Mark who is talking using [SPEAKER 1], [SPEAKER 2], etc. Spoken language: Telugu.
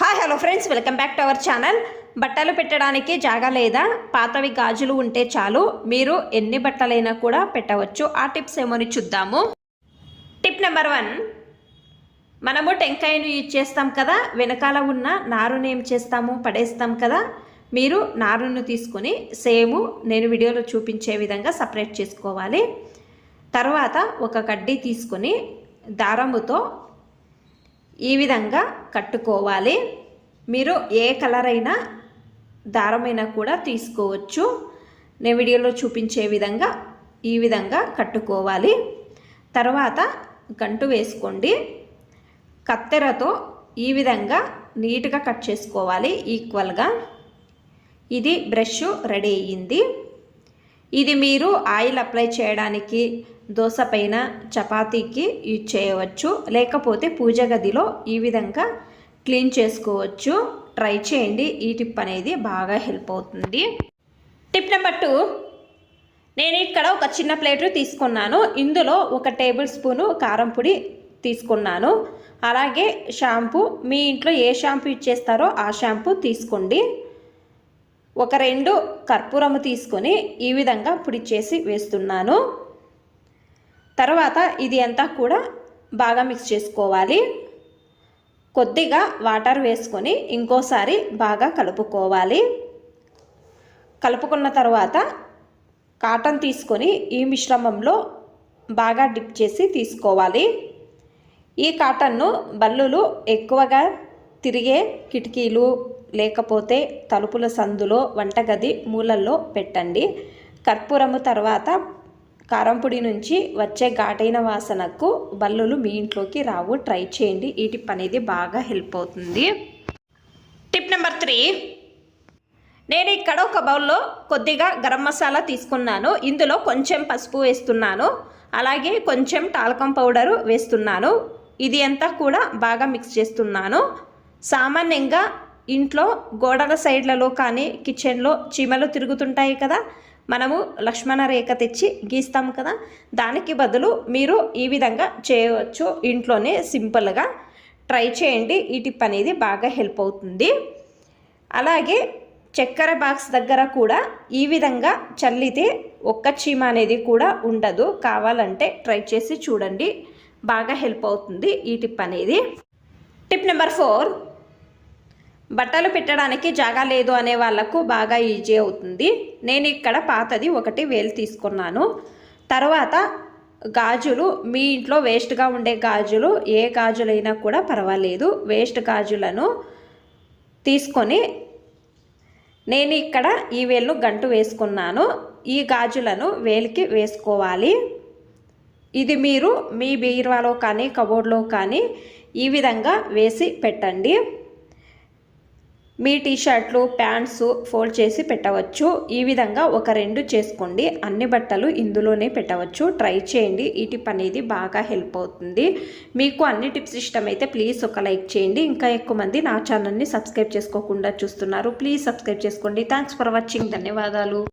[SPEAKER 1] Hi hello friends, welcome back to our channel. బట్టలు పెట్టడానికి జాగా లేదా పాతవి గాజులు ఉంటే చాలు, మీరు ఎన్ని బట్టలైనా కూడా పెట్టవచ్చు. ఆ టిప్స్ ఏమని చూద్దాము. టిప్ నెంబర్ 1, మనము టెంకాయను యూజ్ చేస్తాం కదా, వెనకాల ఉన్న నారుని ఏం చేస్తాము, పడేస్తాం కదా. మీరు నారును తీసుకొని సేమ్ నేను వీడియోలో చూపించే విధంగా సపరేట్ చేసుకోవాలి. తర్వాత ఒక కడ్డీ తీసుకొని దారముతో ఈ విధంగా కట్టుకోవాలి. మీరు ఏ కలర్ అయినా దారమైనా కూడా తీసుకోవచ్చు. నేను వీడియోలో చూపించే విధంగా ఈ విధంగా కట్టుకోవాలి. తర్వాత గంటు వేసుకోండి. కత్తెరతో ఈ విధంగా నీట్గా కట్ చేసుకోవాలి ఈక్వల్గా. ఇది బ్రష్ రెడీ అయ్యింది. ఇది మీరు ఆయిల్ అప్లై చేయడానికి, దోశ పైన, చపాతీకి యూజ్ చేయవచ్చు. లేకపోతే పూజ గదిలో ఈ విధంగా క్లీన్ చేసుకోవచ్చు. ట్రై చేయండి. ఈ టిప్ అనేది బాగా హెల్ప్ అవుతుంది. టిప్ నెంబర్ 2, నేను ఇక్కడ ఒక చిన్న ప్లేటు తీసుకున్నాను. ఇందులో 1 టేబుల్ స్పూను కారం పొడి తీసుకున్నాను. అలాగే షాంపూ, మీ ఇంట్లో ఏ షాంపూ యూజ్ చేస్తారో ఆ షాంపూ తీసుకోండి. 2 కర్పూరము తీసుకొని ఈ విధంగా పొడి చేసి వేస్తున్నాను. తర్వాత ఇది అంతా కూడా బాగా మిక్స్ చేసుకోవాలి. కొద్దిగా వాటర్ వేసుకొని ఇంకోసారి బాగా కలుపుకోవాలి. కలుపుకున్న తర్వాత కాటన్ తీసుకొని ఈ మిశ్రమంలో బాగా డిప్ చేసి తీసుకోవాలి. ఈ కాటన్ను బల్లులు ఎక్కువగా తిరిగే కిటికీలు, లేకపోతే తలుపుల సందులో, వంటగది మూలల్లో పెట్టండి. కర్పూరము తర్వాత కారం పొడి నుంచి వచ్చే ఘాటైన వాసనకు బల్లులు మీ ఇంట్లోకి రావు. ట్రై చేయండి. ఈ టిప్ అనేది బాగా హెల్ప్ అవుతుంది. టిప్ నెంబర్ 3, నేను ఇక్కడ ఒక బౌల్లో కొద్దిగా గరం మసాలా తీసుకున్నాను. ఇందులో కొంచెం పసుపు వేస్తున్నాను. అలాగే కొంచెం టాల్కం పౌడరు వేస్తున్నాను. ఇది అంతా కూడా బాగా మిక్స్ చేస్తున్నాను. సామాన్యంగా ఇంట్లో గోడల సైడ్లలో కానీ కిచెన్లో చీమలు తిరుగుతుంటాయి కదా, మనము లక్ష్మణ రేఖ తెచ్చి గీస్తాం కదా, దానికి బదులు మీరు ఈ విధంగా చేయవచ్చు. ఇంట్లోనే సింపుల్గా ట్రై చేయండి. ఈ టిప్ అనేది బాగా హెల్ప్ అవుతుంది. అలాగే చక్కెర బాక్స్ దగ్గర కూడా ఈ విధంగా చల్లితే ఒక్క చీమ అనేది కూడా ఉండదు. కావాలంటే ట్రై చేసి చూడండి. బాగా హెల్ప్ అవుతుంది ఈ టిప్ అనేది. టిప్ నెంబర్ 4, బట్టలు పెట్టడానికి జాగా లేదు అనే వాళ్ళకు బాగా ఈజీ అవుతుంది. నేను ఇక్కడ పాతది 1 వేలు తీసుకున్నాను. తర్వాత గాజులు, మీ ఇంట్లో వేస్ట్గా ఉండే గాజులు, ఏ గాజులైనా కూడా పర్వాలేదు, వేస్ట్ గాజులను తీసుకొని నేను ఇక్కడ ఈ వేలును గంటు వేసుకున్నాను. ఈ గాజులను వేలికి వేసుకోవాలి. ఇది మీరు మీ బీరువాలో కానీ కబోర్డ్లో కానీ ఈ విధంగా వేసి పెట్టండి. మీ టీషర్ట్లు, ప్యాంట్స్ ఫోల్డ్ చేసి పెట్టవచ్చు. ఈ విధంగా 2 చేసుకోండి. అన్ని బట్టలు ఇందులోనే పెట్టవచ్చు. ట్రై చేయండి. ఈ టిప్ అనేది బాగా హెల్ప్ అవుతుంది. మీకు అన్ని టిప్స్ ఇష్టమైతే ప్లీజ్ ఒక లైక్ చేయండి. ఇంకా ఎక్కువ మంది నా ఛానల్ని సబ్స్క్రైబ్ చేసుకోకుండా చూస్తున్నారు. ప్లీజ్ సబ్స్క్రైబ్ చేసుకోండి. Thanks for watching. ధన్యవాదాలు.